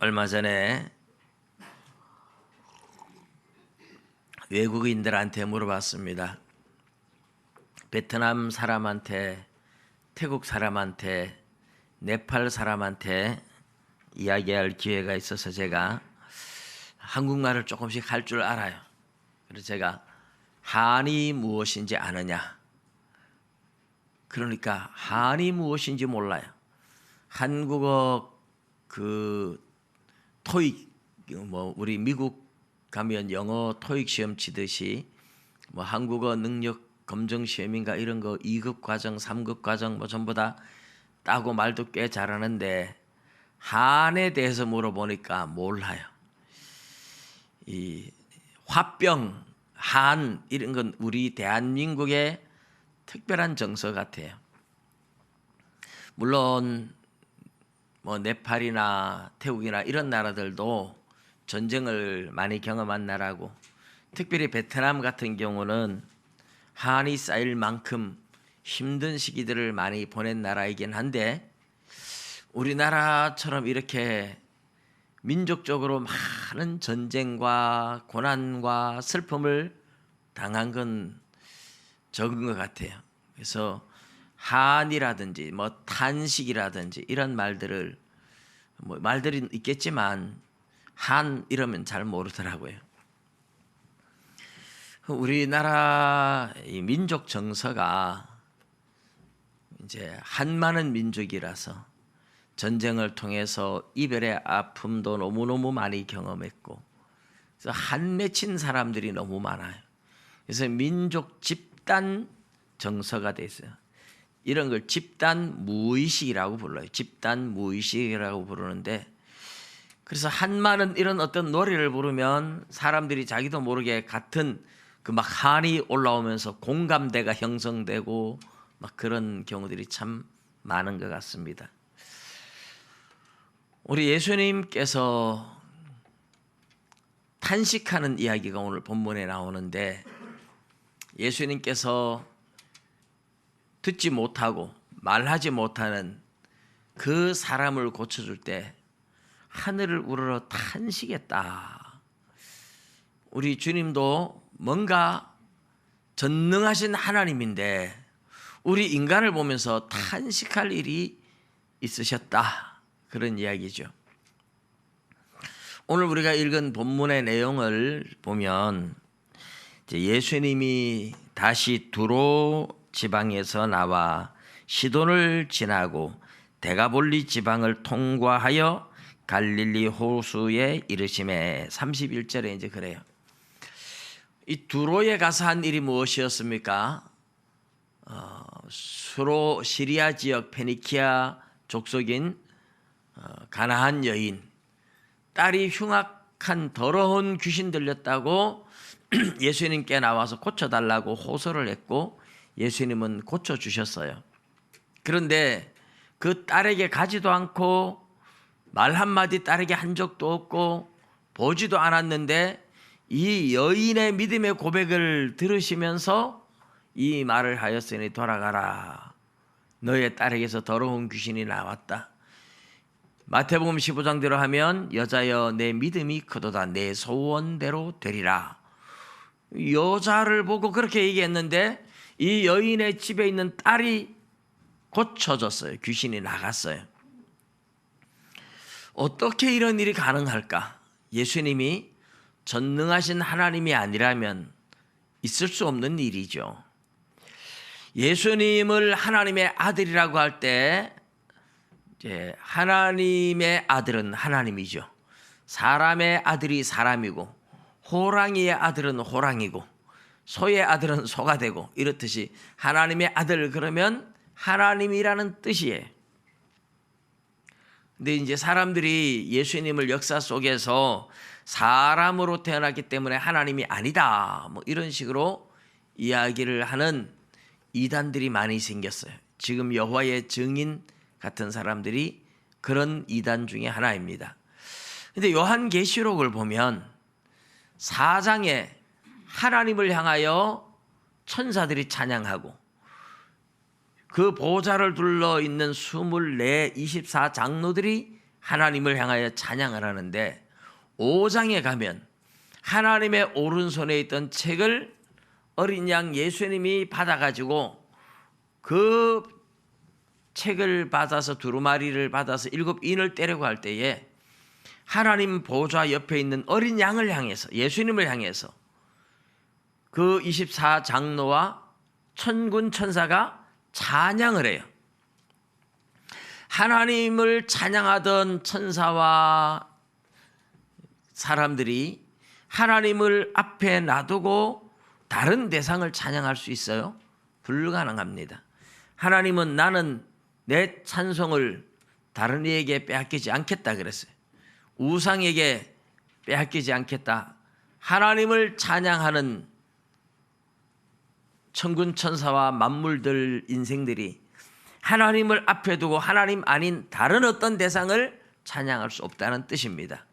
얼마 전에 외국인들한테 물어봤습니다. 베트남 사람한테, 태국 사람한테, 네팔 사람한테 이야기할 기회가 있어서 제가 한국말을 조금씩 할 줄 알아요. 그래서 제가 한이 무엇인지 아느냐? 그러니까 한이 무엇인지 몰라요. 한국어 토익 우리 미국 가면 영어 토익 시험 치듯이 한국어 능력 검정 시험인가 이런 거 2급 과정, 3급 과정 전부 다 따고 말도 꽤 잘하는데 한에 대해서 물어보니까 몰라요. 이 화병, 한 이런 건 우리 대한민국의 특별한 정서 같아요. 물론 네팔이나 태국이나 이런 나라들도 전쟁을 많이 경험한 나라고, 특별히 베트남 같은 경우는 한이 쌓일 만큼 힘든 시기들을 많이 보낸 나라이긴 한데, 우리나라처럼 이렇게 민족적으로 많은 전쟁과 고난과 슬픔을 당한 건 적은 것 같아요. 그래서 한이라든지 탄식이라든지 이런 말들을 말들이 있겠지만 한 이러면 잘 모르더라고요. 우리나라 이 민족 정서가 이제 한많은 민족이라서 전쟁을 통해서 이별의 아픔도 너무너무 많이 경험했고, 그래서 한 맺힌 사람들이 너무 많아요. 그래서 민족 집단 정서가 됐어요. 이런 걸 집단 무의식이라고 불러요. 집단 무의식이라고 부르는데, 그래서 한많은 이런 어떤 노래를 부르면 사람들이 자기도 모르게 같은 한이 올라오면서 공감대가 형성되고 그런 경우들이 참 많은 것 같습니다. 우리 예수님께서 탄식하는 이야기가 오늘 본문에 나오는데, 예수님께서 듣지 못하고 말하지 못하는 그 사람을 고쳐줄 때 하늘을 우러러 탄식했다. 우리 주님도 뭔가 전능하신 하나님인데 우리 인간을 보면서 탄식할 일이 있으셨다. 그런 이야기죠. 오늘 우리가 읽은 본문의 내용을 보면 예수님이 다시 두로 지방에서 나와 시돈을 지나고 데가볼리 지방을 통과하여 갈릴리 호수에 이르심에 31절에 이제 그래요. 이 두로에 가서 한 일이 무엇이었습니까? 수로 시리아 지역 페니키아 족속인 가나안 여인, 딸이 흉악한 더러운 귀신 들렸다고 예수님께 나와서 고쳐달라고 호소를 했고, 예수님은 고쳐주셨어요. 그런데 그 딸에게 가지도 않고 말 한마디 딸에게 한 적도 없고 보지도 않았는데, 이 여인의 믿음의 고백을 들으시면서 이 말을 하였으니 돌아가라. 너의 딸에게서 더러운 귀신이 나왔다. 마태복음 15장대로 하면 여자여 내 믿음이 크도다. 내 소원대로 되리라. 여자를 보고 그렇게 얘기했는데 이 여인의 집에 있는 딸이 고쳐졌어요. 귀신이 나갔어요. 어떻게 이런 일이 가능할까? 예수님이 전능하신 하나님이 아니라면 있을 수 없는 일이죠. 예수님을 하나님의 아들이라고 할 때 하나님의 아들은 하나님이죠. 사람의 아들이 사람이고 호랑이의 아들은 호랑이고 소의 아들은 소가 되고, 이렇듯이 하나님의 아들 그러면 하나님이라는 뜻이에요. 근데 이제 사람들이 예수님을 역사 속에서 사람으로 태어났기 때문에 하나님이 아니다 이런 식으로 이야기를 하는 이단들이 많이 생겼어요. 지금 여호와의 증인 같은 사람들이 그런 이단 중에 하나입니다. 근데 요한계시록을 보면 4장에 하나님을 향하여 천사들이 찬양하고 그 보좌를 둘러 있는 24 장로들이 하나님을 향하여 찬양을 하는데 5장에 가면 하나님의 오른손에 있던 책을 어린 양 예수님이 받아가지고 그 책을 받아서 두루마리를 받아서 7인을 때리고 할 때에 하나님 보좌 옆에 있는 어린 양을 향해서 예수님을 향해서 그 24장로와 천군 천사가 찬양을 해요. 하나님을 찬양하던 천사와 사람들이 하나님을 앞에 놔두고 다른 대상을 찬양할 수 있어요? 불가능합니다. 하나님은 나는 내 찬송을 다른 이에게 빼앗기지 않겠다 그랬어요. 우상에게 빼앗기지 않겠다. 하나님을 찬양하는 천군 천사와 만물들 인생들이 하나님을 앞에 두고 하나님 아닌 다른 어떤 대상을 찬양할 수 없다는 뜻입니다.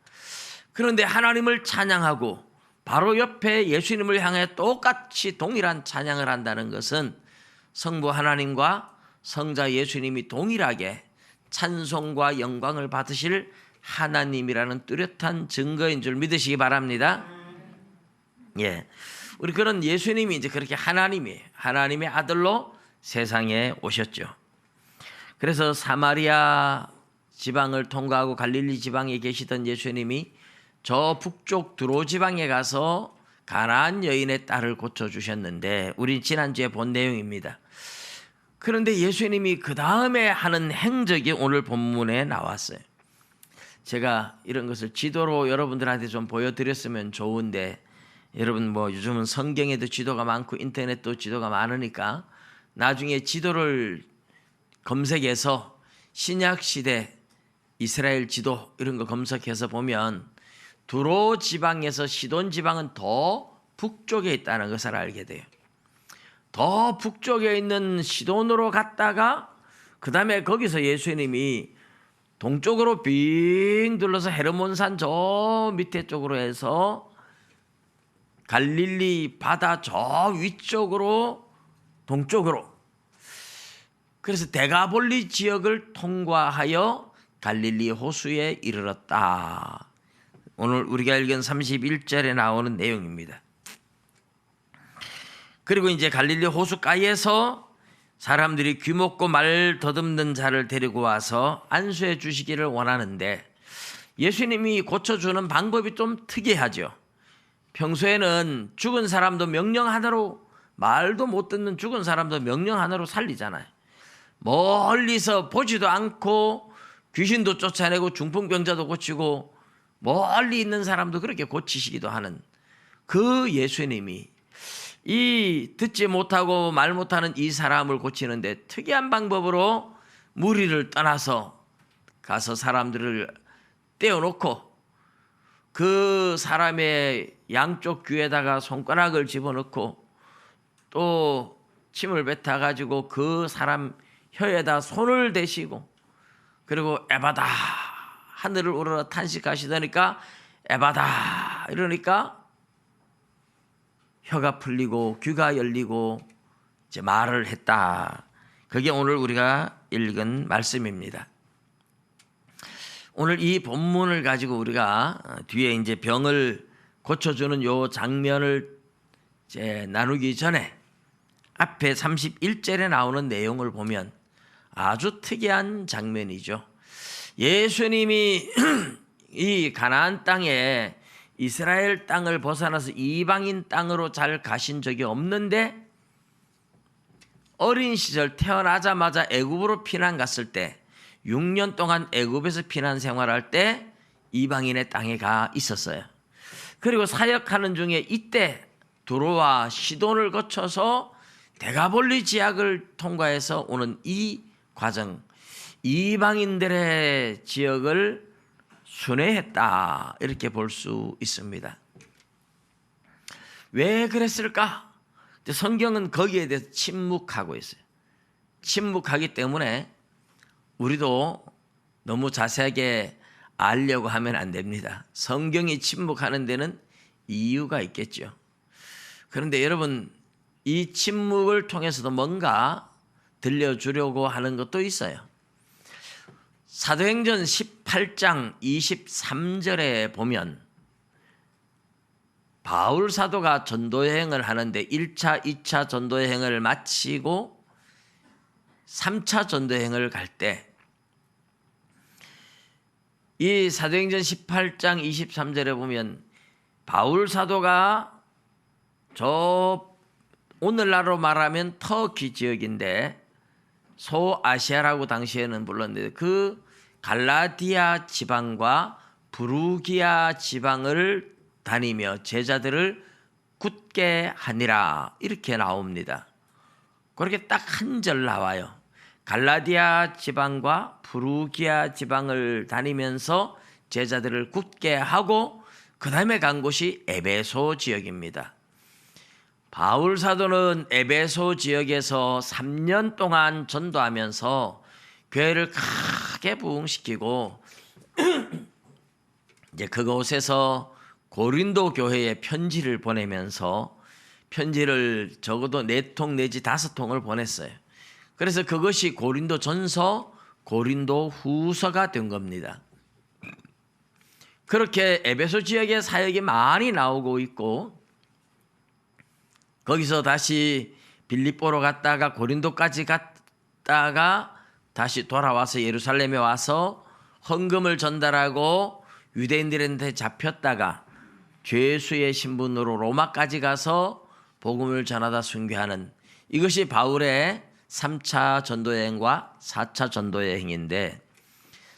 그런데 하나님을 찬양하고 바로 옆에 예수님을 향해 똑같이 동일한 찬양을 한다는 것은 성부 하나님과 성자 예수님이 동일하게 찬송과 영광을 받으실 하나님이라는 뚜렷한 증거인 줄 믿으시기 바랍니다. 예, 우리 그런 예수님이 이제 그렇게 하나님의 아들로 세상에 오셨죠. 그래서 사마리아 지방을 통과하고 갈릴리 지방에 계시던 예수님이 저 북쪽 두로 지방에 가서 가나안 여인의 딸을 고쳐주셨는데 우리 지난주에 본 내용입니다. 그런데 예수님이 그 다음에 하는 행적이 오늘 본문에 나왔어요. 제가 이런 것을 지도로 여러분들한테 좀 보여드렸으면 좋은데 여러분 뭐 요즘은 성경에도 지도가 많고 인터넷도 지도가 많으니까 나중에 지도를 검색해서 신약시대 이스라엘 지도 이런 거 검색해서 보면 두로 지방에서 시돈 지방은 더 북쪽에 있다는 것을 알게 돼요. 더 북쪽에 있는 시돈으로 갔다가 그 다음에 거기서 예수님이 동쪽으로 빙 둘러서 헤르몬산 저 밑에 쪽으로 해서 갈릴리 바다 저 위쪽으로 동쪽으로 그래서 데가볼리 지역을 통과하여 갈릴리 호수에 이르렀다. 오늘 우리가 읽은 31절에 나오는 내용입니다. 그리고 이제 갈릴리 호수가에서 사람들이 귀먹고 말 더듬는 자를 데리고 와서 안수해 주시기를 원하는데 예수님이 고쳐주는 방법이 좀 특이하죠. 평소에는 죽은 사람도 명령 하나로 말도 못 듣는 죽은 사람도 명령 하나로 살리잖아요. 멀리서 보지도 않고 귀신도 쫓아내고 중풍병자도 고치고 멀리 있는 사람도 그렇게 고치시기도 하는 그 예수님이 이 듣지 못하고 말 못하는 이 사람을 고치는데 특이한 방법으로 무리를 떠나서 가서 사람들을 떼어놓고 그 사람의 양쪽 귀에다가 손가락을 집어넣고 또 침을 뱉어가지고 그 사람 혀에다 손을 대시고 그리고 에바다 하늘을 우러러 탄식하시다니까 에바다 이러니까 혀가 풀리고 귀가 열리고 이제 말을 했다. 그게 오늘 우리가 읽은 말씀입니다. 오늘 이 본문을 가지고 우리가 뒤에 이제 병을 고쳐주는 요 장면을 이제 나누기 전에 앞에 31절에 나오는 내용을 보면 아주 특이한 장면이죠. 예수님이 이 가나안 땅에 이스라엘 땅을 벗어나서 이방인 땅으로 잘 가신 적이 없는데 어린 시절 태어나자마자 애굽으로 피난 갔을 때 6년 동안 애굽에서 피난 생활할 때 이방인의 땅에 가 있었어요. 그리고 사역하는 중에 이때 두로와 시돈을 거쳐서 데가볼리 지역을 통과해서 오는 이 과정, 이방인들의 지역을 순회했다 이렇게 볼 수 있습니다. 왜 그랬을까? 성경은 거기에 대해서 침묵하고 있어요. 침묵하기 때문에 우리도 너무 자세하게 알려고 하면 안 됩니다. 성경이 침묵하는 데는 이유가 있겠죠. 그런데 여러분 이 침묵을 통해서도 뭔가 들려주려고 하는 것도 있어요. 사도행전 18장 23절에 보면 바울 사도가 전도여행을 하는데 1차, 2차 전도여행을 마치고 3차 전도여행을 갈 때 이 사도행전 18장 23절에 보면 바울 사도가 저 오늘날로 말하면 터키 지역인데 소아시아라고 당시에는 불렀는데 그 갈라디아 지방과 부르기아 지방을 다니며 제자들을 굳게 하니라 이렇게 나옵니다. 그렇게 딱 한 절 나와요. 갈라디아 지방과 부르기아 지방을 다니면서 제자들을 굳게 하고 그 다음에 간 곳이 에베소 지역입니다. 바울 사도는 에베소 지역에서 3년 동안 전도하면서 교회를 크게 부흥시키고 이제 그곳에서 고린도 교회에 편지를 보내면서 편지를 적어도 4통 내지 5통을 보냈어요. 그래서 그것이 고린도 전서, 고린도 후서가 된 겁니다. 그렇게 에베소 지역의 사역이 많이 나오고 있고 거기서 다시 빌립보로 갔다가 고린도까지 갔다가 다시 돌아와서 예루살렘에 와서 헌금을 전달하고 유대인들한테 잡혔다가 죄수의 신분으로 로마까지 가서 복음을 전하다 순교하는 이것이 바울의 3차 전도여행과 4차 전도여행인데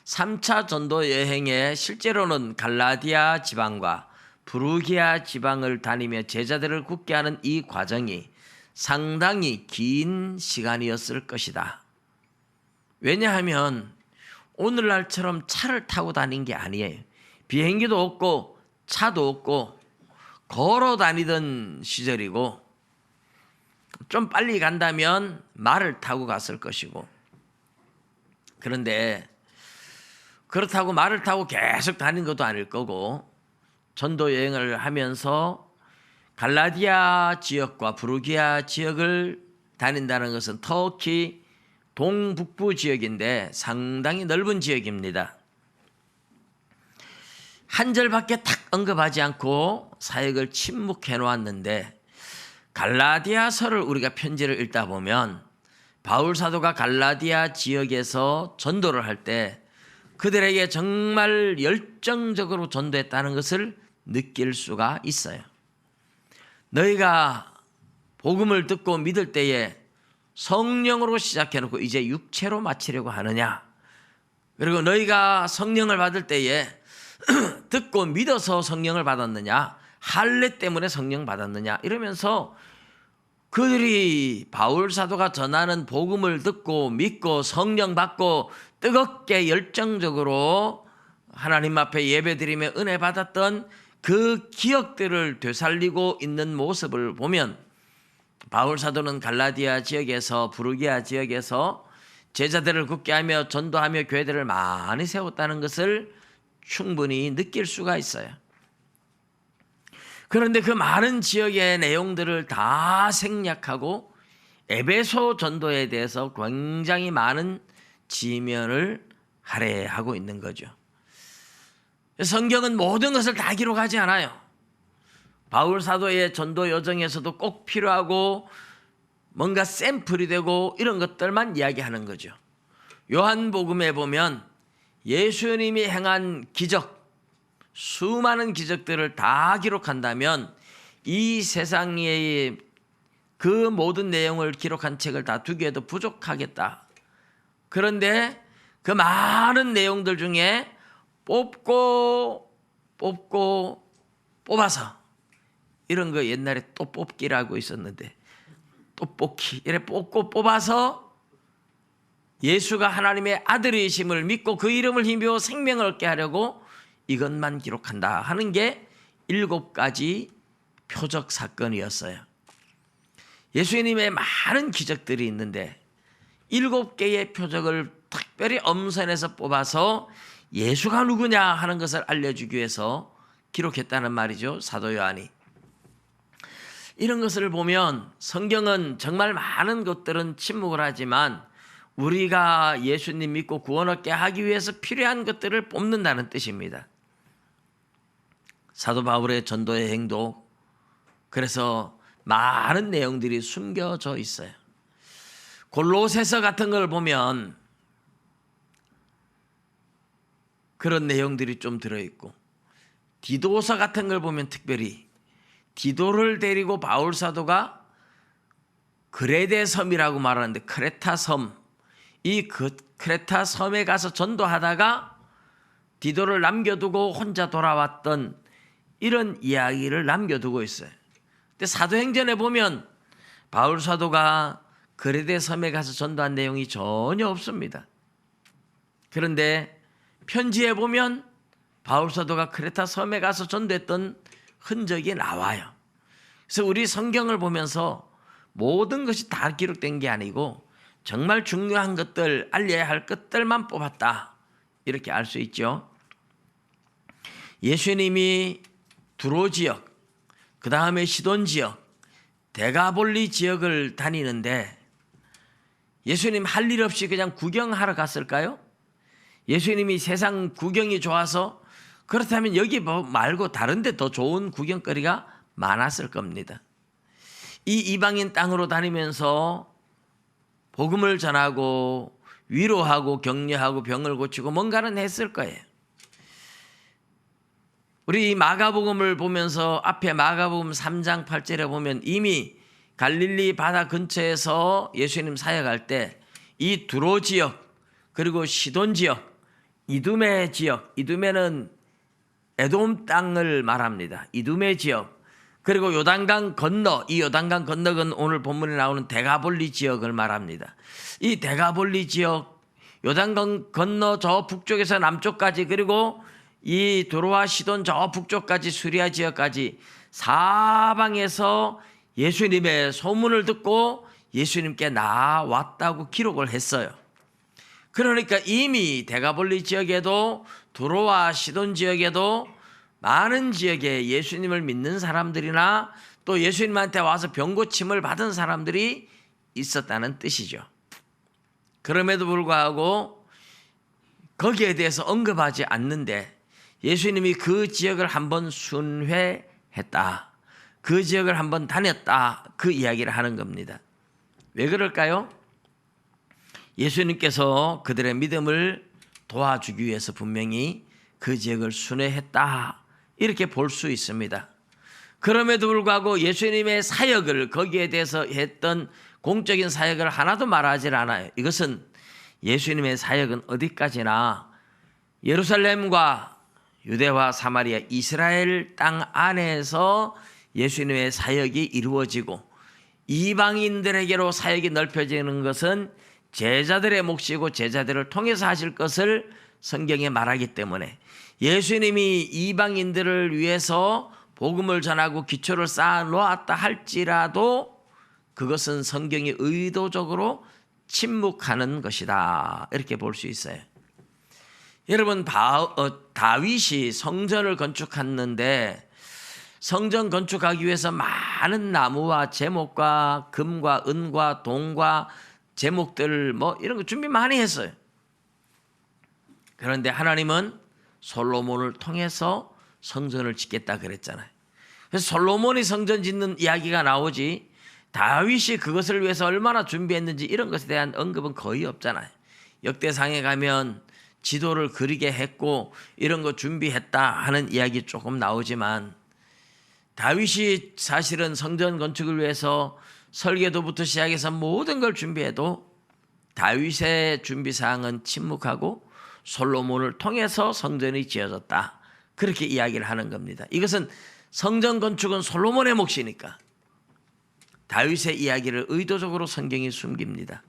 3차 전도여행에 실제로는 갈라디아 지방과 부르기아 지방을 다니며 제자들을 굳게 하는 이 과정이 상당히 긴 시간이었을 것이다. 왜냐하면 오늘날처럼 차를 타고 다닌 게 아니에요. 비행기도 없고 차도 없고 걸어 다니던 시절이고 좀 빨리 간다면 말을 타고 갔을 것이고 그런데 그렇다고 말을 타고 계속 다닌 것도 아닐 거고 전도 여행을 하면서 갈라디아 지역과 부르기아 지역을 다닌다는 것은 터키 동북부 지역인데 상당히 넓은 지역입니다. 한 절밖에 딱 언급하지 않고 사역을 침묵해 놓았는데 갈라디아서를 우리가 편지를 읽다 보면 바울 사도가 갈라디아 지역에서 전도를 할 때 그들에게 정말 열정적으로 전도했다는 것을 느낄 수가 있어요. 너희가 복음을 듣고 믿을 때에 성령으로 시작해놓고 이제 육체로 마치려고 하느냐? 그리고 너희가 성령을 받을 때에 듣고 믿어서 성령을 받았느냐? 할례 때문에 성령 받았느냐? 이러면서 그들이 바울 사도가 전하는 복음을 듣고 믿고 성령 받고 뜨겁게 열정적으로 하나님 앞에 예배드리며 은혜 받았던 그 기억들을 되살리고 있는 모습을 보면 바울 사도는 갈라디아 지역에서 부르기아 지역에서 제자들을 굳게 하며 전도하며 교회들을 많이 세웠다는 것을 충분히 느낄 수가 있어요. 그런데 그 많은 지역의 내용들을 다 생략하고 에베소 전도에 대해서 굉장히 많은 지면을 할애하고 있는 거죠. 성경은 모든 것을 다 기록하지 않아요. 바울 사도의 전도 여정에서도 꼭 필요하고 뭔가 샘플이 되고 이런 것들만 이야기하는 거죠. 요한복음에 보면 예수님이 행한 기적, 수많은 기적들을 다 기록한다면 이 세상의 그 모든 내용을 기록한 책을 다 두기에도 부족하겠다. 그런데 그 많은 내용들 중에 뽑아서 이런 거 옛날에 또 뽑기라고 있었는데 또 뽑기 이래 뽑아서 예수가 하나님의 아들이심을 믿고 그 이름을 힘입어 생명을 얻게 하려고 이것만 기록한다 하는 게 7가지 표적 사건이었어요. 예수님의 많은 기적들이 있는데 7개의 표적을 특별히 엄선해서 뽑아서 예수가 누구냐 하는 것을 알려주기 위해서 기록했다는 말이죠. 사도 요한이. 이런 것을 보면 성경은 정말 많은 것들은 침묵을 하지만 우리가 예수님 믿고 구원 얻게 하기 위해서 필요한 것들을 뽑는다는 뜻입니다. 사도 바울의 전도의 행도, 그래서 많은 내용들이 숨겨져 있어요. 골로새서 같은 걸 보면 그런 내용들이 좀 들어있고, 디도서 같은 걸 보면 특별히 디도를 데리고 바울 사도가 그레데 섬이라고 말하는데 크레타 섬, 이 크레타 섬에 가서 전도하다가 디도를 남겨두고 혼자 돌아왔던 이런 이야기를 남겨두고 있어요. 근데 사도행전에 보면 바울 사도가 그레데 섬에 가서 전도한 내용이 전혀 없습니다. 그런데 편지에 보면 바울 사도가 크레타 섬에 가서 전도했던 흔적이 나와요. 그래서 우리 성경을 보면서 모든 것이 다 기록된 게 아니고 정말 중요한 것들, 알려야 할 것들만 뽑았다, 이렇게 알 수 있죠. 예수님이 두로 지역, 그 다음에 시돈 지역, 데가볼리 지역을 다니는데 예수님 할 일 없이 그냥 구경하러 갔을까요? 예수님이 세상 구경이 좋아서, 그렇다면 여기 말고 다른 데 더 좋은 구경거리가 많았을 겁니다. 이 이방인 땅으로 다니면서 복음을 전하고 위로하고 격려하고 병을 고치고 뭔가는 했을 거예요. 우리 마가복음을 보면서 앞에 마가복음 3장 8절에 보면 이미 갈릴리 바다 근처에서 예수님 사역할 때 이 두로 지역, 그리고 시돈 지역, 이두메 지역, 이두메는 에돔 땅을 말합니다. 이두메 지역, 그리고 요단강 건너, 이 요단강 건너는 오늘 본문에 나오는 데가볼리 지역을 말합니다. 이 데가볼리 지역, 요단강 건너 저 북쪽에서 남쪽까지, 그리고 이 두로와 시돈 저 북쪽까지, 수리아 지역까지 사방에서 예수님의 소문을 듣고 예수님께 나왔다고 기록을 했어요. 그러니까 이미 데가볼리 지역에도 두로와 시돈 지역에도 많은 지역에 예수님을 믿는 사람들이나 또 예수님한테 와서 병고침을 받은 사람들이 있었다는 뜻이죠. 그럼에도 불구하고 거기에 대해서 언급하지 않는데 예수님이 그 지역을 한번 순회했다, 그 지역을 한번 다녔다, 그 이야기를 하는 겁니다. 왜 그럴까요? 예수님께서 그들의 믿음을 도와주기 위해서 분명히 그 지역을 순회했다, 이렇게 볼 수 있습니다. 그럼에도 불구하고 예수님의 사역을, 거기에 대해서 했던 공적인 사역을 하나도 말하지 않아요. 이것은 예수님의 사역은 어디까지나 예루살렘과 유대와 사마리아, 이스라엘 땅 안에서 예수님의 사역이 이루어지고 이방인들에게로 사역이 넓혀지는 것은 제자들의 몫이고 제자들을 통해서 하실 것을 성경에 말하기 때문에 예수님이 이방인들을 위해서 복음을 전하고 기초를 쌓아 놓았다 할지라도 그것은 성경이 의도적으로 침묵하는 것이다, 이렇게 볼 수 있어요. 여러분, 다윗이 성전을 건축했는데 성전 건축하기 위해서 많은 나무와 제목과 금과 은과 동과 제목들 이런 거 준비 많이 했어요. 그런데 하나님은 솔로몬을 통해서 성전을 짓겠다 그랬잖아요. 그래서 솔로몬이 성전 짓는 이야기가 나오지 다윗이 그것을 위해서 얼마나 준비했는지 이런 것에 대한 언급은 거의 없잖아요. 역대상에 가면 지도를 그리게 했고 이런 거 준비했다 하는 이야기 조금 나오지만 다윗이 사실은 성전 건축을 위해서 설계도부터 시작해서 모든 걸 준비해도 다윗의 준비사항은 침묵하고 솔로몬을 통해서 성전이 지어졌다, 그렇게 이야기를 하는 겁니다. 이것은 성전 건축은 솔로몬의 몫이니까 다윗의 이야기를 의도적으로 성경이 숨깁니다.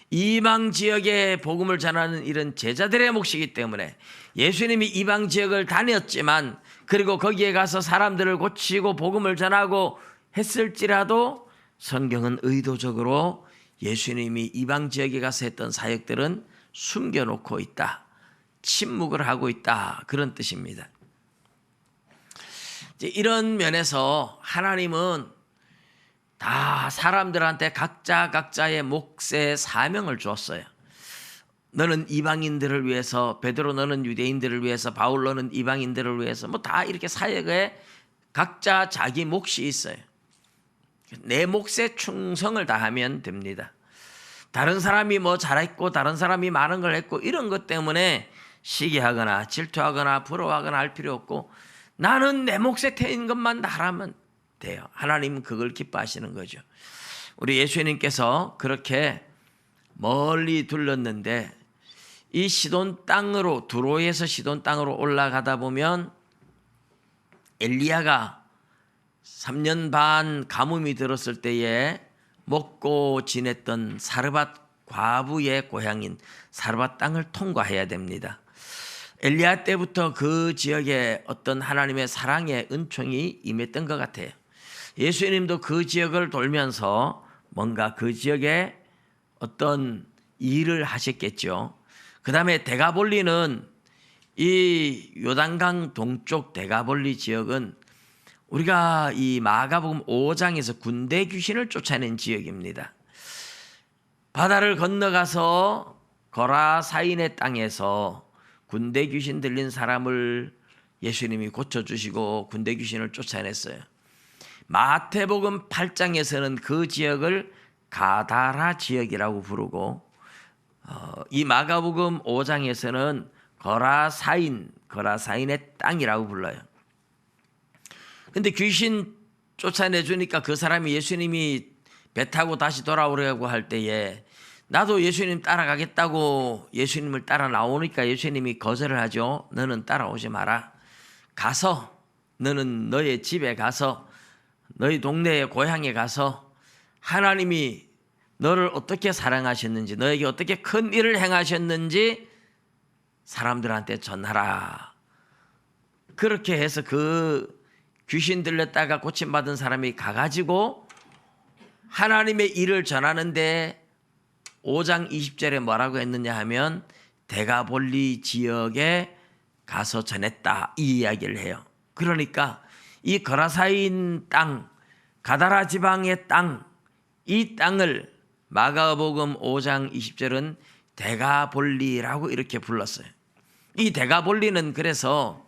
이방 지역에 복음을 전하는 일은 제자들의 몫이기 때문에 예수님이 이방 지역을 다녔지만 그리고 거기에 가서 사람들을 고치고 복음을 전하고 했을지라도 성경은 의도적으로 예수님이 이방 지역에 가서 했던 사역들은 숨겨놓고 있다, 침묵을 하고 있다, 그런 뜻입니다. 이런 면에서 하나님은 다 사람들한테 각자의 몫의 사명을 주었어요. 너는 이방인들을 위해서, 베드로 너는 유대인들을 위해서, 바울 너는 이방인들을 위해서, 뭐 다 이렇게 사역에 각자 자기 몫이 있어요. 내 몫에 충성을 다하면 됩니다. 다른 사람이 뭐 잘했고 다른 사람이 많은 걸 했고 이런 것 때문에 시기하거나 질투하거나 부러워하거나 할 필요 없고, 나는 내 몫에 태인 것만 하라면 돼요. 하나님은 그걸 기뻐하시는 거죠. 우리 예수님께서 그렇게 멀리 둘렀는데 이 시돈 땅으로, 두로에서 시돈 땅으로 올라가다 보면 엘리야가 3년 반 가뭄이 들었을 때에 먹고 지냈던 사르밧 과부의 고향인 사르밧 땅을 통과해야 됩니다. 엘리야 때부터 그 지역에 어떤 하나님의 사랑의 은총이 임했던 것 같아요. 예수님도 그 지역을 돌면서 뭔가 그 지역에 어떤 일을 하셨겠죠. 그 다음에 데가볼리는, 이 요단강 동쪽 데가볼리 지역은 우리가 이 마가복음 5장에서 군대 귀신을 쫓아낸 지역입니다. 바다를 건너가서 거라사인의 땅에서 군대 귀신 들린 사람을 예수님이 고쳐주시고 군대 귀신을 쫓아냈어요. 마태복음 8장에서는 그 지역을 가다라 지역이라고 부르고, 이 마가복음 5장에서는 거라사인의 땅이라고 불러요. 근데 귀신 쫓아내주니까 그 사람이 예수님이 배 타고 다시 돌아오려고 할 때에 나도 예수님 따라가겠다고 예수님을 따라 나오니까 예수님이 거절을 하죠. 너는 따라오지 마라. 가서, 너는 너의 집에 가서, 너희 동네의 고향에 가서 하나님이 너를 어떻게 사랑하셨는지, 너에게 어떻게 큰 일을 행하셨는지 사람들한테 전하라. 그렇게 해서 그 귀신 들렸다가 고침받은 사람이 가가지고 하나님의 일을 전하는데 5장 20절에 뭐라고 했느냐 하면 데가볼리 지역에 가서 전했다, 이 이야기를 해요. 그러니까 이 거라사인 땅, 가다라 지방의 땅, 이 땅을 마가복음 5장 20절은 데가볼리라고 이렇게 불렀어요. 이 데가볼리는 그래서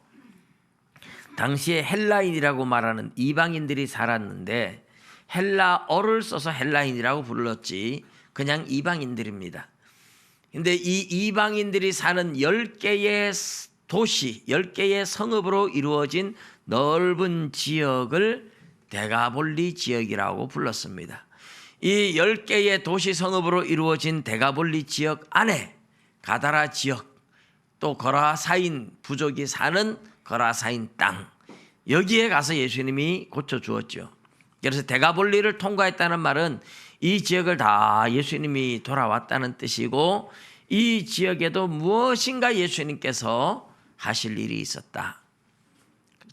당시에 헬라인이라고 말하는 이방인들이 살았는데 헬라어를 써서 헬라인이라고 불렀지 그냥 이방인들입니다. 근데 이 이방인들이 사는 10개의 도시, 10개의 성읍으로 이루어진 넓은 지역을 데가볼리 지역이라고 불렀습니다. 이 10개의 도시 성읍으로 이루어진 데가볼리 지역 안에 가다라 지역, 또 거라사인 부족이 사는 거라사인 땅, 여기에 가서 예수님이 고쳐주었죠. 그래서 데가볼리를 통과했다는 말은 이 지역을 다 예수님이 돌아왔다는 뜻이고, 이 지역에도 무엇인가 예수님께서 하실 일이 있었다.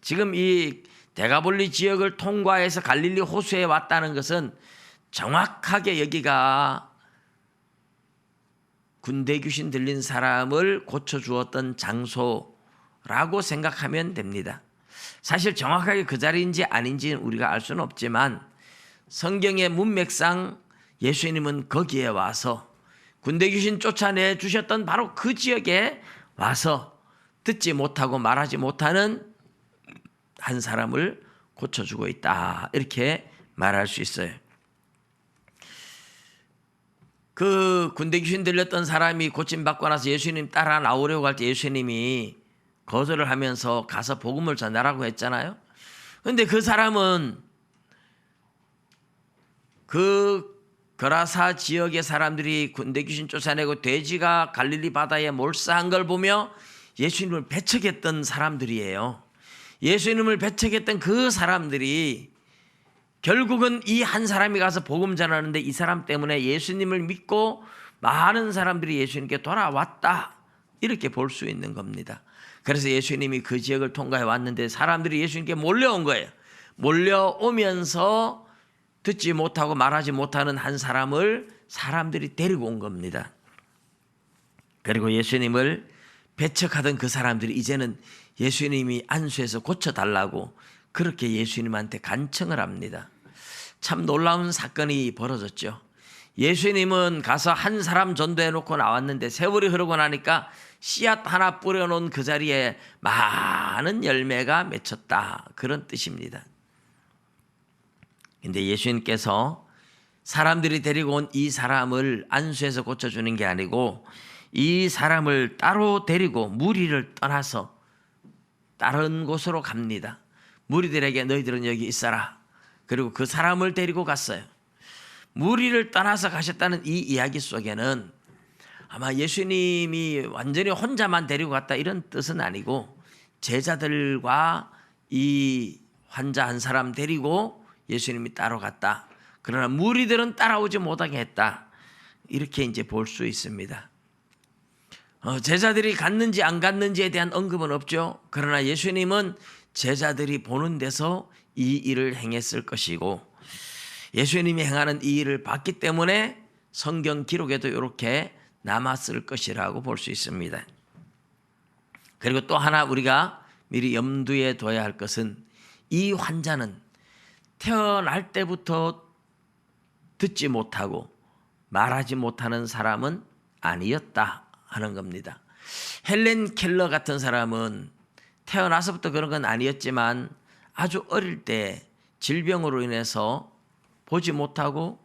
지금 이 데가볼리 지역을 통과해서 갈릴리 호수에 왔다는 것은 정확하게 여기가 군대 귀신 들린 사람을 고쳐주었던 장소라고 생각하면 됩니다. 사실 정확하게 그 자리인지 아닌지는 우리가 알 수는 없지만 성경의 문맥상 예수님은 거기에 와서 군대 귀신 쫓아내 주셨던 바로 그 지역에 와서 듣지 못하고 말하지 못하는 한 사람을 고쳐주고 있다, 이렇게 말할 수 있어요. 그 군대 귀신 들렸던 사람이 고침받고 나서 예수님 따라 나오려고 할 때 예수님이 거절을 하면서 가서 복음을 전하라고 했잖아요. 그런데 그 사람은 그 거라사 지역의 사람들이 군대 귀신 쫓아내고 돼지가 갈릴리 바다에 몰사한 걸 보며 예수님을 배척했던 사람들이에요. 예수님을 배척했던 그 사람들이 결국은 이 한 사람이 가서 복음 전하는데 이 사람 때문에 예수님을 믿고 많은 사람들이 예수님께 돌아왔다, 이렇게 볼 수 있는 겁니다. 그래서 예수님이 그 지역을 통과해 왔는데 사람들이 예수님께 몰려온 거예요. 몰려오면서 듣지 못하고 말하지 못하는 한 사람을 사람들이 데리고 온 겁니다. 그리고 예수님을 배척하던 그 사람들이 이제는 예수님이 안수해서 고쳐달라고 그렇게 예수님한테 간청을 합니다. 참 놀라운 사건이 벌어졌죠. 예수님은 가서 한 사람 전도해 놓고 나왔는데 세월이 흐르고 나니까 씨앗 하나 뿌려놓은 그 자리에 많은 열매가 맺혔다. 그런 뜻입니다. 근데 예수님께서 사람들이 데리고 온 이 사람을 안수해서 고쳐주는 게 아니고 이 사람을 따로 데리고 무리를 떠나서 다른 곳으로 갑니다. 무리들에게 너희들은 여기 있어라. 그리고 그 사람을 데리고 갔어요. 무리를 떠나서 가셨다는 이 이야기 속에는 아마 예수님이 완전히 혼자만 데리고 갔다 이런 뜻은 아니고 제자들과 이 환자 한 사람 데리고 예수님이 따로 갔다. 그러나 무리들은 따라오지 못하게 했다. 이렇게 이제 볼 수 있습니다. 제자들이 갔는지 안 갔는지에 대한 언급은 없죠. 그러나 예수님은 제자들이 보는 데서 이 일을 행했을 것이고 예수님이 행하는 이 일을 봤기 때문에 성경 기록에도 이렇게 남았을 것이라고 볼 수 있습니다. 그리고 또 하나 우리가 미리 염두에 둬야 할 것은 이 환자는 태어날 때부터 듣지 못하고 말하지 못하는 사람은 아니었다 하는 겁니다. 헬렌 켈러 같은 사람은 태어나서부터 그런 건 아니었지만 아주 어릴 때 질병으로 인해서 보지 못하고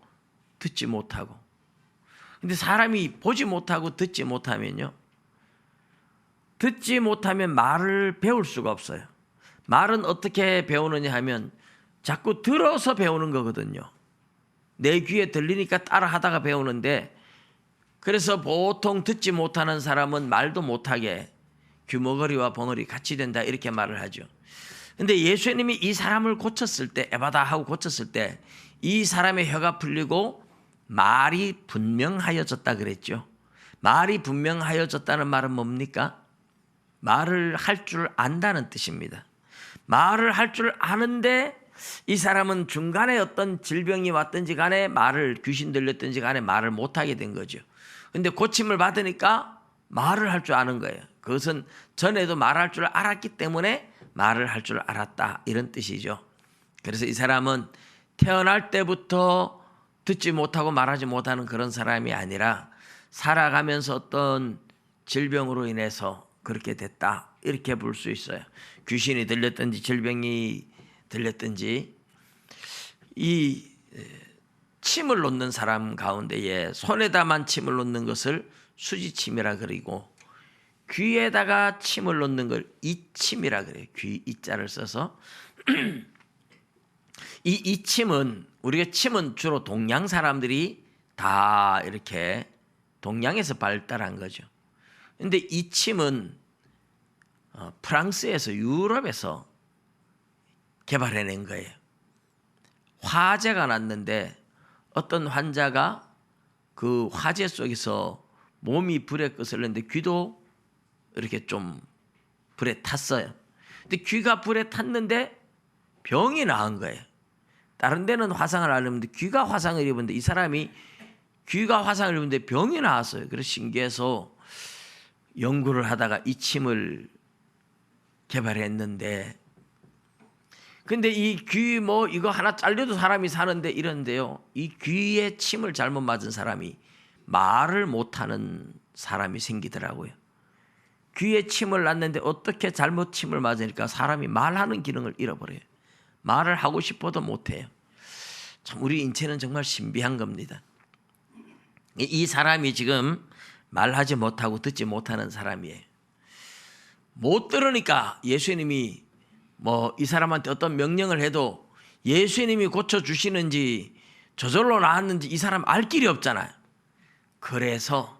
듣지 못하고, 근데 사람이 보지 못하고 듣지 못하면요, 듣지 못하면 말을 배울 수가 없어요. 말은 어떻게 배우느냐 하면 자꾸 들어서 배우는 거거든요. 내 귀에 들리니까 따라 하다가 배우는데, 그래서 보통 듣지 못하는 사람은 말도 못하게 귀머거리와 벙어리 같이 된다 이렇게 말을 하죠. 근데 예수님이 이 사람을 고쳤을 때, 에바다 하고 고쳤을 때 이 사람의 혀가 풀리고 말이 분명하여졌다 그랬죠. 말이 분명하여졌다는 말은 뭡니까? 말을 할 줄 안다는 뜻입니다. 말을 할 줄 아는데 이 사람은 중간에 어떤 질병이 왔든지 간에 말을, 귀신 들렸든지 간에 말을 못하게 된 거죠. 근데 고침을 받으니까 말을 할 줄 아는 거예요. 그것은 전에도 말할 줄 알았기 때문에 말을 할 줄 알았다 이런 뜻이죠. 그래서 이 사람은 태어날 때부터 듣지 못하고 말하지 못하는 그런 사람이 아니라 살아가면서 어떤 질병으로 인해서 그렇게 됐다 이렇게 볼 수 있어요. 귀신이 들렸든지 질병이 들렸든지. 이 침을 놓는 사람 가운데에 손에다만 침을 놓는 것을 수지침이라 그리고 귀에다가 침을 놓는 걸 이침이라 그래요. 귀 이자를 써서 이 이침은, 우리가 침은 주로 동양 사람들이 다 이렇게 동양에서 발달한 거죠. 근데 이 침은 프랑스에서, 유럽에서 개발해낸 거예요. 화재가 났는데 어떤 환자가 그 화재 속에서 몸이 불에 끄슬렸는데 귀도 이렇게 좀 불에 탔어요. 근데 귀가 불에 탔는데 병이 나은 거예요. 다른 데는 화상을 안 입었는데 귀가 화상을 입었는데 이 사람이 귀가 화상을 입었는데 병이 나왔어요. 그래서 신기해서 연구를 하다가 이 침을 개발했는데, 근데 이 귀 이거 하나 잘려도 사람이 사는데 이런데요, 이 귀에 침을 잘못 맞은 사람이 말을 못하는 사람이 생기더라고요. 귀에 침을 놨는데 어떻게 잘못 침을 맞으니까 사람이 말하는 기능을 잃어버려요. 말을 하고 싶어도 못해요. 참 우리 인체는 정말 신비한 겁니다. 이 사람이 지금 말하지 못하고 듣지 못하는 사람이에요. 못 들으니까 예수님이 이 사람한테 어떤 명령을 해도 예수님이 고쳐주시는지 저절로 나았는지 이 사람 알 길이 없잖아요. 그래서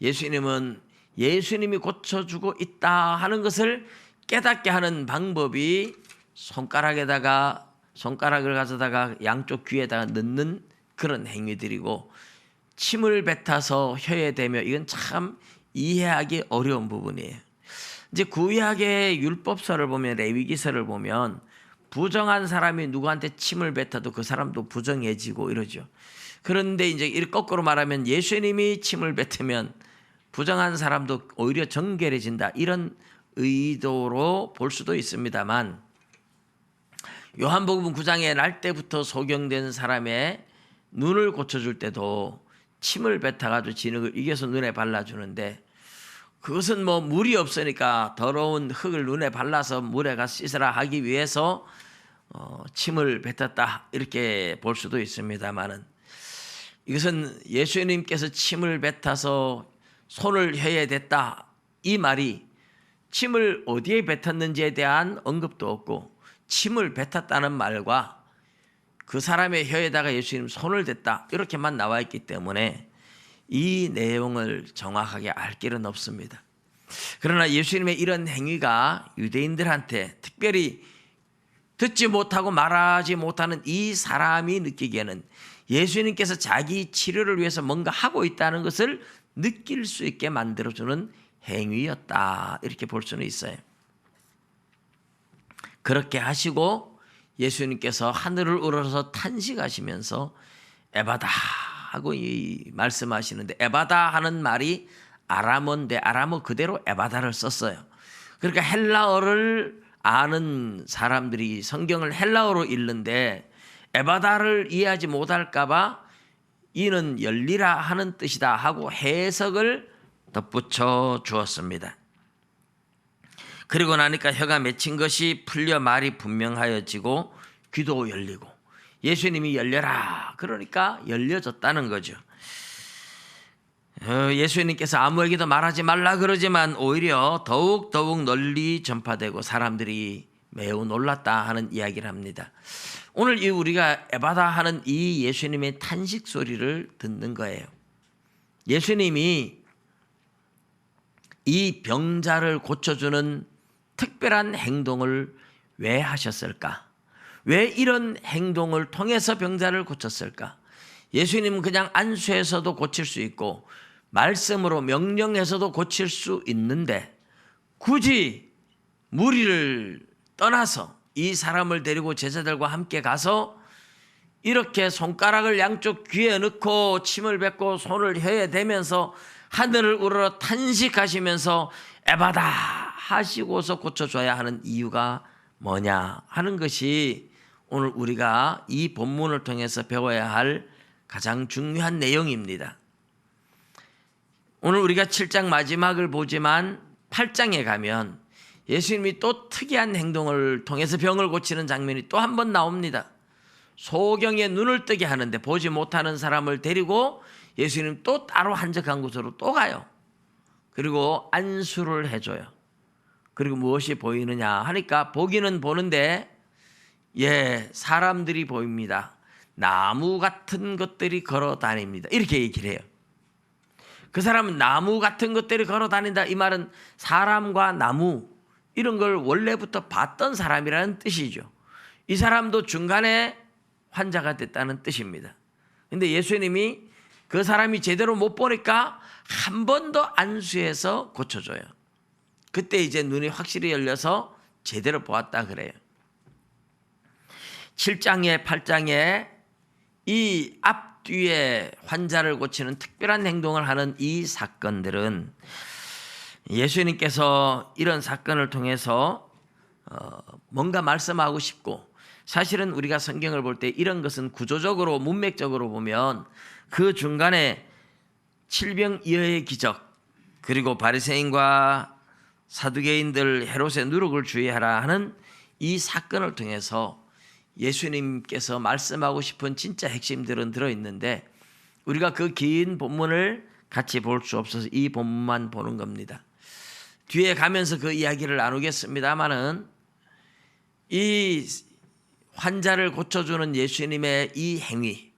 예수님은 예수님이 고쳐주고 있다 하는 것을 깨닫게 하는 방법이 손가락을 가져다가 양쪽 귀에다가 넣는 그런 행위들이고, 침을 뱉어서 혀에 대며, 이건 참 이해하기 어려운 부분이에요. 이제 구약의 율법서를 보면, 레위기서를 보면 부정한 사람이 누구한테 침을 뱉어도 그 사람도 부정해지고 이러죠. 그런데 이제 거꾸로 말하면 예수님이 침을 뱉으면 부정한 사람도 오히려 정결해진다, 이런 의도로 볼 수도 있습니다만, 요한복음 9장에 날 때부터 소경된 사람의 눈을 고쳐줄 때도 침을 뱉어가지고 진흙을 이겨서 눈에 발라주는데, 그것은 뭐 물이 없으니까 더러운 흙을 눈에 발라서 물에 가서 씻으라 하기 위해서 침을 뱉었다 이렇게 볼 수도 있습니다만은, 이것은 예수님께서 침을 뱉어서 손을 혀에 댔다 이 말이 침을 어디에 뱉었는지에 대한 언급도 없고, 침을 뱉었다는 말과 그 사람의 혀에다가 예수님 손을 댔다 이렇게만 나와 있기 때문에 이 내용을 정확하게 알 길은 없습니다. 그러나 예수님의 이런 행위가 유대인들한테, 특별히 듣지 못하고 말하지 못하는 이 사람이 느끼기에는 예수님께서 자기 치료를 위해서 뭔가 하고 있다는 것을 느낄 수 있게 만들어주는 행위였다 이렇게 볼 수는 있어요. 그렇게 하시고 예수님께서 하늘을 우러러서 탄식하시면서 에바다 하고 말씀하시는데, 에바다 하는 말이 아람어인데 아람어 그대로 에바다를 썼어요. 그러니까 헬라어를 아는 사람들이 성경을 헬라어로 읽는데 에바다를 이해하지 못할까 봐 이는 열리라 하는 뜻이다 하고 해석을 덧붙여 주었습니다. 그리고 나니까 혀가 맺힌 것이 풀려 말이 분명하여지고 귀도 열리고, 예수님이 열려라 그러니까 열려졌다는 거죠. 예수님께서 아무에게도 말하지 말라 그러지만 오히려 더욱 널리 전파되고 사람들이 매우 놀랐다 하는 이야기를 합니다. 오늘 우리가 에바다 하는 이 예수님의 탄식 소리를 듣는 거예요. 예수님이 이 병자를 고쳐주는 특별한 행동을 왜 하셨을까? 왜 이런 행동을 통해서 병자를 고쳤을까? 예수님은 그냥 안수해서도 고칠 수 있고 말씀으로 명령해서도 고칠 수 있는데, 굳이 무리를 떠나서 이 사람을 데리고 제자들과 함께 가서 이렇게 손가락을 양쪽 귀에 넣고 침을 뱉고 손을 혀에 대면서 하늘을 우러러 탄식하시면서 에바다 하시고서 고쳐줘야 하는 이유가 뭐냐 하는 것이 오늘 우리가 이 본문을 통해서 배워야 할 가장 중요한 내용입니다. 오늘 우리가 7장 마지막을 보지만 8장에 가면 예수님이 또 특이한 행동을 통해서 병을 고치는 장면이 또 한 번 나옵니다. 소경에 눈을 뜨게 하는데 보지 못하는 사람을 데리고 예수님 또 따로 한적한 곳으로 또 가요. 그리고 안수를 해줘요. 그리고 무엇이 보이느냐 하니까 보기는 보는데 사람들이 보입니다. 나무 같은 것들이 걸어 다닙니다. 이렇게 얘기를 해요. 그 사람은 나무 같은 것들이 걸어 다닌다. 이 말은 사람과 나무 이런 걸 원래부터 봤던 사람이라는 뜻이죠. 이 사람도 중간에 환자가 됐다는 뜻입니다. 근데 예수님이 그 사람이 제대로 못 보니까 한 번 더 안수해서 고쳐줘요. 그때 이제 눈이 확실히 열려서 제대로 보았다 그래요. 7장에 8장에 이 앞뒤에 환자를 고치는 특별한 행동을 하는 이 사건들은 예수님께서 이런 사건을 통해서 뭔가 말씀하고 싶고, 사실은 우리가 성경을 볼 때 이런 것은 구조적으로 문맥적으로 보면 그 중간에 칠병이어의 기적, 그리고 바리새인과 사두개인들 헤롯의 누룩을 주의하라 하는 이 사건을 통해서 예수님께서 말씀하고 싶은 진짜 핵심들은 들어있는데, 우리가 그 긴 본문을 같이 볼 수 없어서 이 본문만 보는 겁니다. 뒤에 가면서 그 이야기를 나누겠습니다마는 이 환자를 고쳐주는 예수님의 이 행위,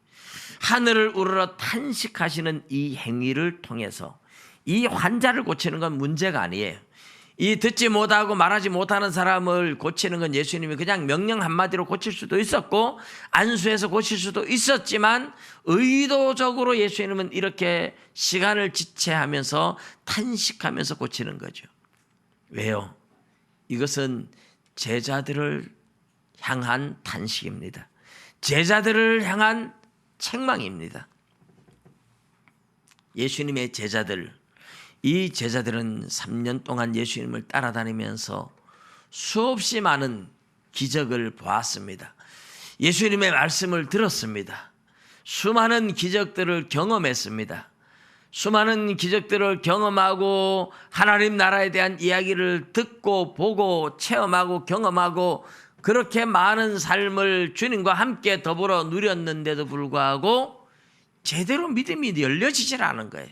하늘을 우러러 탄식하시는 이 행위를 통해서 이 환자를 고치는 건 문제가 아니에요. 이 듣지 못하고 말하지 못하는 사람을 고치는 건 예수님이 그냥 명령 한마디로 고칠 수도 있었고 안수해서 고칠 수도 있었지만, 의도적으로 예수님은 이렇게 시간을 지체하면서 탄식하면서 고치는 거죠. 왜요? 이것은 제자들을 향한 탄식입니다. 제자들을 향한 책망입니다. 예수님의 제자들, 이 제자들은 3년 동안 예수님을 따라다니면서 수없이 많은 기적을 보았습니다. 예수님의 말씀을 들었습니다. 수많은 기적들을 경험했습니다. 수많은 기적들을 경험하고 하나님 나라에 대한 이야기를 듣고 보고 체험하고 경험하고 그렇게 많은 삶을 주님과 함께 더불어 누렸는데도 불구하고 제대로 믿음이 열려지질 않은 거예요.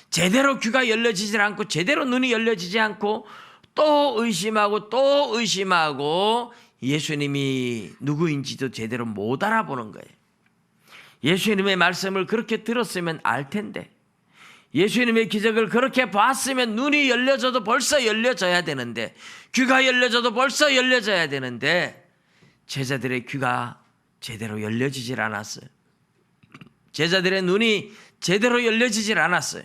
제대로 귀가 열려지질 않고 제대로 눈이 열려지지 않고 또 의심하고 예수님이 누구인지도 제대로 못 알아보는 거예요. 예수님의 말씀을 그렇게 들었으면 알 텐데, 예수님의 기적을 그렇게 봤으면 눈이 열려져도 벌써 열려져야 되는데, 귀가 열려져도 벌써 열려져야 되는데 제자들의 귀가 제대로 열려지질 않았어요. 제자들의 눈이 제대로 열려지질 않았어요.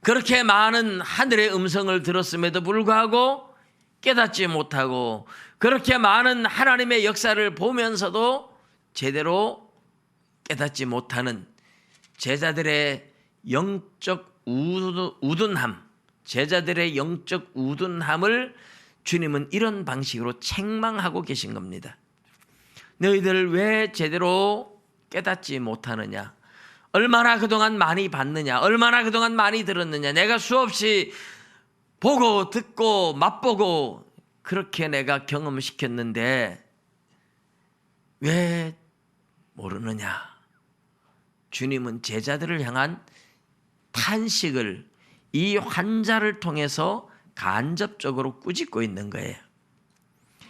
그렇게 많은 하늘의 음성을 들었음에도 불구하고 깨닫지 못하고, 그렇게 많은 하나님의 역사를 보면서도 제대로 깨닫지 못하는 제자들의 영적 우둔함, 제자들의 영적 우둔함을 주님은 이런 방식으로 책망하고 계신 겁니다. 너희들 왜 제대로 깨닫지 못하느냐? 얼마나 그동안 많이 봤느냐? 얼마나 그동안 많이 들었느냐? 내가 수없이 보고 듣고 맛보고 그렇게 내가 경험시켰는데 왜 모르느냐? 주님은 제자들을 향한 탄식을 이 환자를 통해서 간접적으로 꾸짖고 있는 거예요.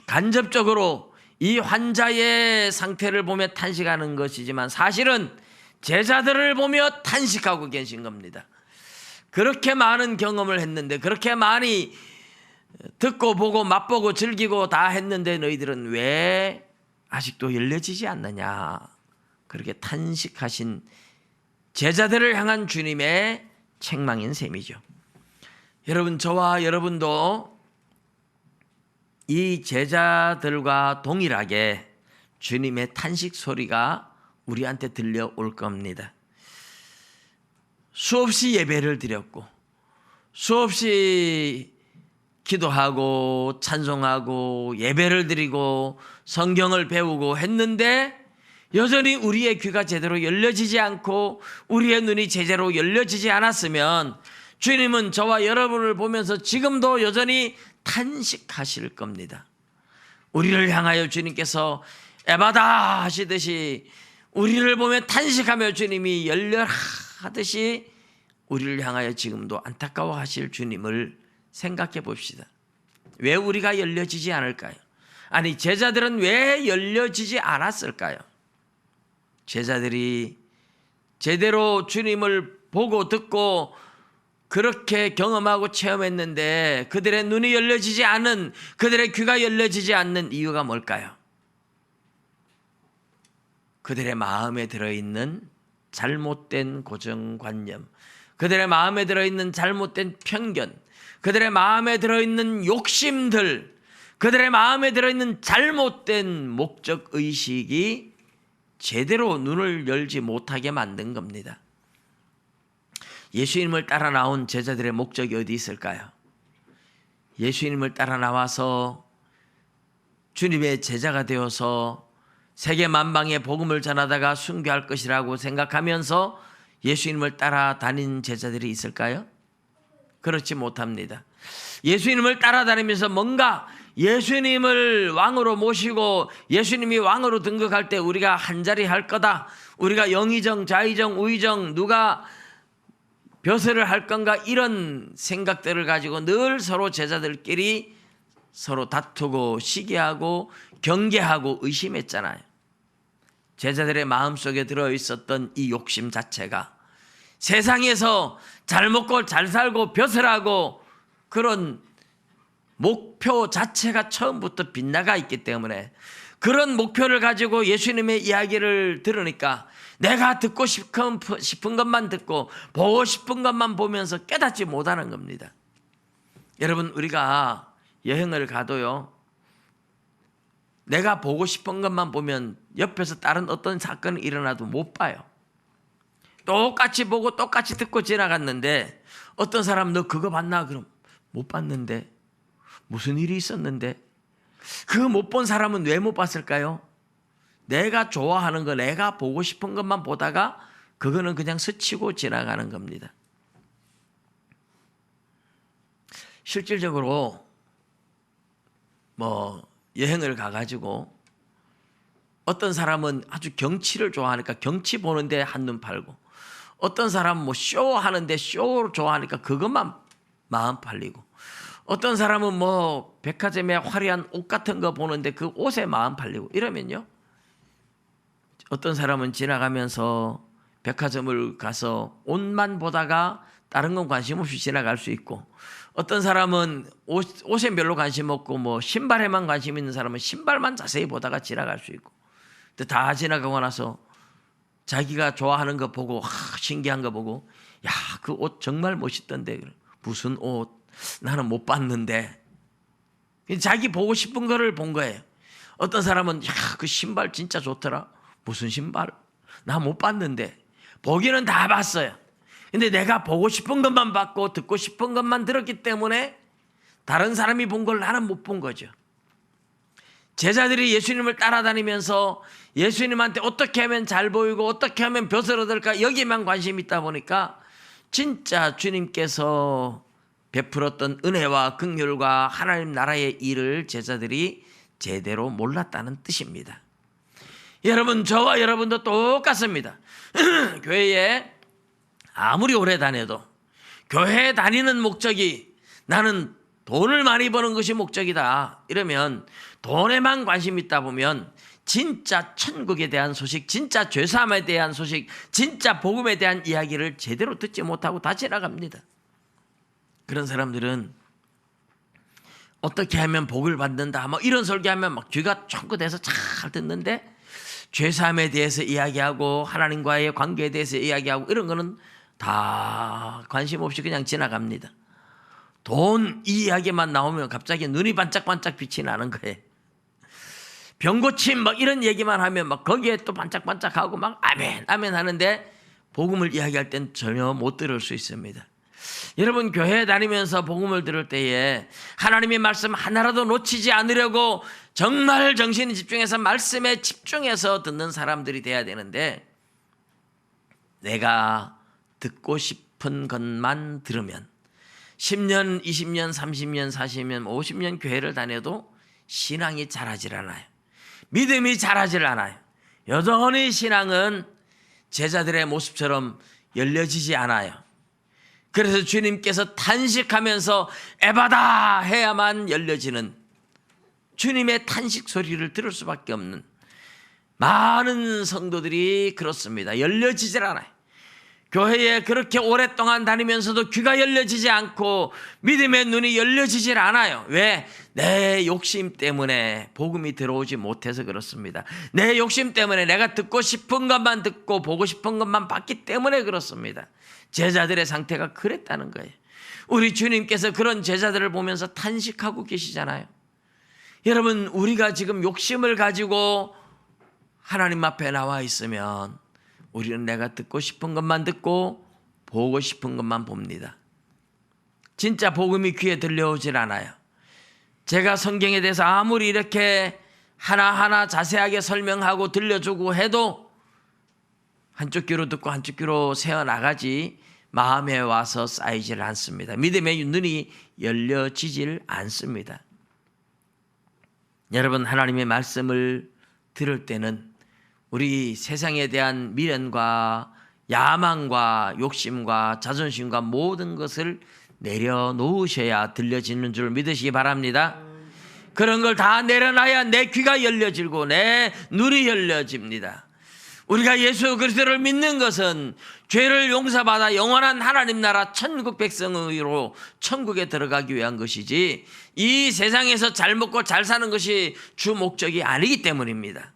간접적으로 이 환자의 상태를 보며 탄식하는 것이지만 사실은 제자들을 보며 탄식하고 계신 겁니다. 그렇게 많은 경험을 했는데, 그렇게 많이 듣고 보고 맛보고 즐기고 다 했는데 너희들은 왜 아직도 열려지지 않느냐? 그렇게 탄식하신 제자들을 향한 주님의 책망인 셈이죠. 여러분, 저와 여러분도 이 제자들과 동일하게 주님의 탄식 소리가 우리한테 들려올 겁니다. 수없이 예배를 드렸고 수없이 기도하고 찬송하고 예배를 드리고 성경을 배우고 했는데 여전히 우리의 귀가 제대로 열려지지 않고 우리의 눈이 제대로 열려지지 않았으면 주님은 저와 여러분을 보면서 지금도 여전히 탄식하실 겁니다. 우리를 향하여 주님께서 에바다 하시듯이 우리를 보며 탄식하며 주님이 열려라 하듯이 우리를 향하여 지금도 안타까워하실 주님을 생각해 봅시다. 왜 우리가 열려지지 않을까요? 아니, 제자들은 왜 열려지지 않았을까요? 제자들이 제대로 주님을 보고 듣고 그렇게 경험하고 체험했는데 그들의 눈이 열려지지 않은, 그들의 귀가 열려지지 않는 이유가 뭘까요? 그들의 마음에 들어있는 잘못된 고정관념, 그들의 마음에 들어있는 잘못된 편견, 그들의 마음에 들어있는 욕심들, 그들의 마음에 들어있는 잘못된 목적의식이 제대로 눈을 열지 못하게 만든 겁니다. 예수님을 따라 나온 제자들의 목적이 어디 있을까요? 예수님을 따라 나와서 주님의 제자가 되어서 세계 만방에 복음을 전하다가 순교할 것이라고 생각하면서 예수님을 따라다닌 제자들이 있을까요? 그렇지 못합니다. 예수님을 따라다니면서 뭔가 예수님을 왕으로 모시고 예수님이 왕으로 등극할 때 우리가 한자리 할 거다, 우리가 영의정 좌의정 우의정 누가 벼슬을 할 건가, 이런 생각들을 가지고 늘 서로 제자들끼리 서로 다투고 시기하고 경계하고 의심했잖아요. 제자들의 마음속에 들어있었던 이 욕심 자체가 세상에서 잘 먹고 잘 살고 벼슬하고 그런 목표 자체가 처음부터 빗나가 있기 때문에 그런 목표를 가지고 예수님의 이야기를 들으니까 내가 듣고 싶은 것만 듣고 보고 싶은 것만 보면서 깨닫지 못하는 겁니다. 여러분, 우리가 여행을 가도요, 내가 보고 싶은 것만 보면 옆에서 다른 어떤 사건이 일어나도 못 봐요. 똑같이 보고 똑같이 듣고 지나갔는데 어떤 사람 너 그거 봤나? 그럼 못 봤는데, 무슨 일이 있었는데? 그 못 본 사람은 왜 못 봤을까요? 내가 좋아하는 거, 내가 보고 싶은 것만 보다가 그거는 그냥 스치고 지나가는 겁니다. 실질적으로 여행을 가가지고 어떤 사람은 아주 경치를 좋아하니까 경치 보는데 한눈 팔고, 어떤 사람은 쇼하는데 쇼를 좋아하니까 그것만 마음 팔리고, 어떤 사람은 백화점에 화려한 옷 같은 거 보는데 그 옷에 마음 팔리고, 이러면요, 어떤 사람은 지나가면서 백화점을 가서 옷만 보다가 다른 건 관심 없이 지나갈 수 있고, 어떤 사람은 옷에 별로 관심 없고 신발에만 관심 있는 사람은 신발만 자세히 보다가 지나갈 수 있고, 근데 다 지나가고 나서 자기가 좋아하는 거 보고 신기한 거 보고, 야, 그 옷 정말 멋있던데, 무슨 옷 나는 못 봤는데, 자기 보고 싶은 거를 본 거예요. 어떤 사람은 야, 그 신발 진짜 좋더라, 무슨 신발 나 못 봤는데, 보기는 다 봤어요. 근데 내가 보고 싶은 것만 봤고 듣고 싶은 것만 들었기 때문에 다른 사람이 본 걸 나는 못 본 거죠. 제자들이 예수님을 따라다니면서 예수님한테 어떻게 하면 잘 보이고 어떻게 하면 벼슬 얻을까, 여기에만 관심이 있다 보니까 진짜 주님께서 베풀었던 은혜와 긍휼과 하나님 나라의 일을 제자들이 제대로 몰랐다는 뜻입니다. 여러분, 저와 여러분도 똑같습니다. 교회에 아무리 오래 다녀도 교회에 다니는 목적이 나는 돈을 많이 버는 것이 목적이다 이러면, 돈에만 관심 있다 보면 진짜 천국에 대한 소식, 진짜 죄사함에 대한 소식, 진짜 복음에 대한 이야기를 제대로 듣지 못하고 다 지나갑니다. 그런 사람들은 어떻게 하면 복을 받는다 이런 설교하면 귀가 쫑긋해서 잘 듣는데, 죄사함에 대해서 이야기하고 하나님과의 관계에 대해서 이야기하고 이런 거는 다 관심 없이 그냥 지나갑니다. 돈 이야기만 나오면 갑자기 눈이 반짝반짝 빛이 나는 거예요. 병고침 이런 얘기만 하면 거기에 또 반짝반짝하고 아멘 아멘 하는데, 복음을 이야기할 땐 전혀 못 들을 수 있습니다. 여러분, 교회 다니면서 복음을 들을 때에 하나님의 말씀 하나라도 놓치지 않으려고 정말 정신이 집중해서 말씀에 집중해서 듣는 사람들이 돼야 되는데, 내가 듣고 싶은 것만 들으면 10년, 20년, 30년, 40년, 50년 교회를 다녀도 신앙이 자라질 않아요. 믿음이 자라질 않아요. 여전히 신앙은 제자들의 모습처럼 열려지지 않아요. 그래서 주님께서 탄식하면서 에바다 해야만 열려지는, 주님의 탄식 소리를 들을 수밖에 없는 많은 성도들이 그렇습니다. 열려지질 않아요. 교회에 그렇게 오랫동안 다니면서도 귀가 열려지지 않고 믿음의 눈이 열려지질 않아요. 왜? 내 욕심 때문에 복음이 들어오지 못해서 그렇습니다. 내 욕심 때문에 내가 듣고 싶은 것만 듣고 보고 싶은 것만 봤기 때문에 그렇습니다. 제자들의 상태가 그랬다는 거예요. 우리 주님께서 그런 제자들을 보면서 탄식하고 계시잖아요. 여러분, 우리가 지금 욕심을 가지고 하나님 앞에 나와 있으면 우리는 내가 듣고 싶은 것만 듣고 보고 싶은 것만 봅니다. 진짜 복음이 귀에 들려오질 않아요. 제가 성경에 대해서 아무리 이렇게 하나하나 자세하게 설명하고 들려주고 해도 한쪽 귀로 듣고 한쪽 귀로 새어나가지 마음에 와서 쌓이질 않습니다. 믿음의 눈이 열려지질 않습니다. 여러분, 하나님의 말씀을 들을 때는 우리 세상에 대한 미련과 야망과 욕심과 자존심과 모든 것을 내려놓으셔야 들려지는 줄 믿으시기 바랍니다. 그런 걸 다 내려놔야 내 귀가 열려지고 내 눈이 열려집니다. 우리가 예수 그리스도를 믿는 것은 죄를 용서받아 영원한 하나님 나라 천국 백성으로 천국에 들어가기 위한 것이지, 이 세상에서 잘 먹고 잘 사는 것이 주 목적이 아니기 때문입니다.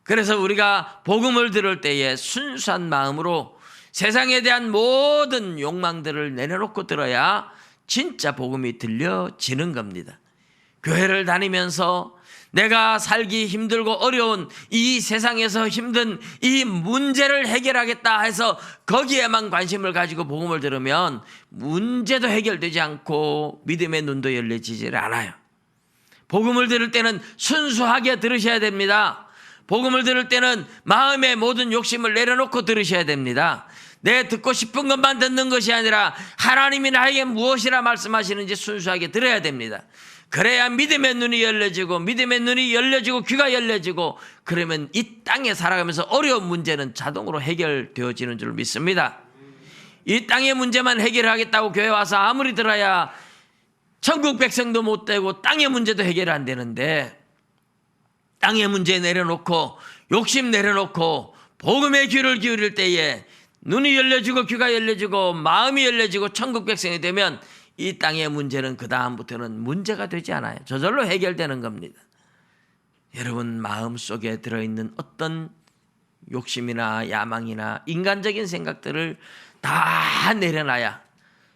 그래서 우리가 복음을 들을 때에 순수한 마음으로 세상에 대한 모든 욕망들을 내려놓고 들어야 진짜 복음이 들려지는 겁니다. 교회를 다니면서 내가 살기 힘들고 어려운 이 세상에서 힘든 이 문제를 해결하겠다 해서 거기에만 관심을 가지고 복음을 들으면 문제도 해결되지 않고 믿음의 눈도 열려지질 않아요. 복음을 들을 때는 순수하게 들으셔야 됩니다. 복음을 들을 때는 마음의 모든 욕심을 내려놓고 들으셔야 됩니다. 내 듣고 싶은 것만 듣는 것이 아니라 하나님이 나에게 무엇이라 말씀하시는지 순수하게 들어야 됩니다. 그래야 믿음의 눈이 열려지고, 믿음의 눈이 열려지고, 귀가 열려지고, 그러면 이 땅에 살아가면서 어려운 문제는 자동으로 해결되어지는 줄 믿습니다. 이 땅의 문제만 해결하겠다고 교회 와서 아무리 들어야 천국 백성도 못 되고 땅의 문제도 해결 안 되는데, 땅의 문제 내려놓고 욕심 내려놓고 복음의 귀를 기울일 때에 눈이 열려지고 귀가 열려지고 마음이 열려지고 천국 백성이 되면 이 땅의 문제는 그 다음부터는 문제가 되지 않아요. 저절로 해결되는 겁니다. 여러분 마음속에 들어있는 어떤 욕심이나 야망이나 인간적인 생각들을 다 내려놔야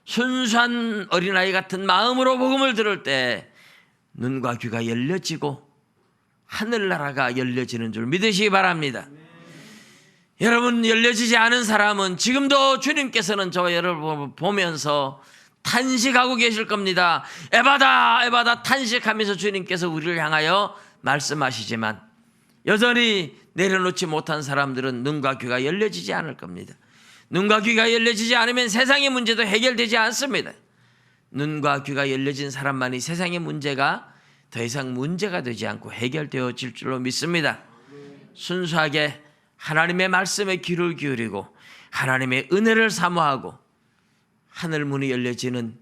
순수한 어린아이 같은 마음으로 복음을 들을 때 눈과 귀가 열려지고 하늘나라가 열려지는 줄 믿으시기 바랍니다. 여러분 열려지지 않은 사람은 지금도 주님께서는 저와 여러분을 보면서 탄식하고 계실 겁니다. 에바다 에바다 탄식하면서 주님께서 우리를 향하여 말씀하시지만 여전히 내려놓지 못한 사람들은 눈과 귀가 열려지지 않을 겁니다. 눈과 귀가 열려지지 않으면 세상의 문제도 해결되지 않습니다. 눈과 귀가 열려진 사람만이 세상의 문제가 더 이상 문제가 되지 않고 해결되어질 줄로 믿습니다. 순수하게 하나님의 말씀에 귀를 기울이고 하나님의 은혜를 사모하고 하늘 문이 열려지는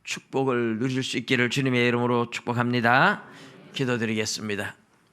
축복을 누릴 수 있기를 주님의 이름으로 축복합니다. 기도드리겠습니다.